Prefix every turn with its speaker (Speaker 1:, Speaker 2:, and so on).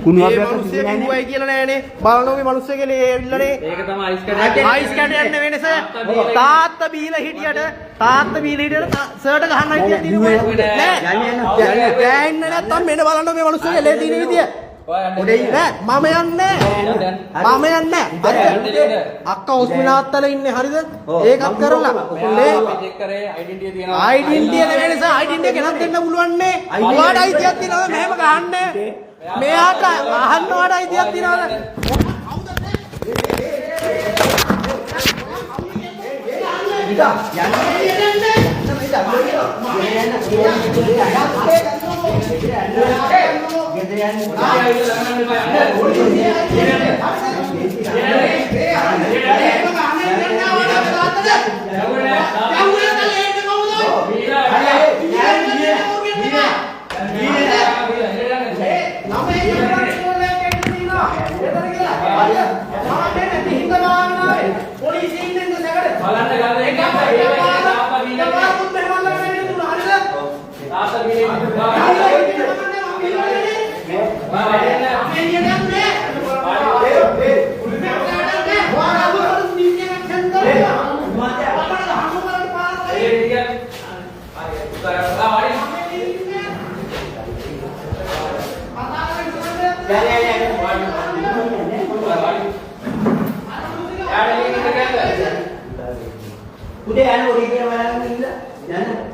Speaker 1: කුණුවයි කියලා නෑනේ බලනෝගේ මිනිස්සු කියලා ඇවිල්ලානේ ඒක තමයි අයිස් කැටයන් වෙනස තාත්තා බීලා හිටියට සර්ට ගහන්න හිටියට නෑ යන්නේ නැත්තම් මෙන්න බලන්න මේ මිනිස්සු එලේ දින විදිය ඔඩේ නෑ මම යන්නේ අක්කා හොස්පිටාලේ ඉන්නේ හරිද ඒකත් කරලා ඔල්ලේ චෙක් කරේ ඩෙන්ටිය තියෙනවා ඩෙන්ටිය නෙවෙයි නිසා ඩෙන්ටිය ගෙනත් දෙන්න පුළුවන් නේ ඔයාට අයිතියක් තියෙනවද මෙහෙම ගහන්නේ මෙයාට අහන්න ඔයාට අයිතියක් තියෙනවද udah anu udah kira mana ni lah, jangan.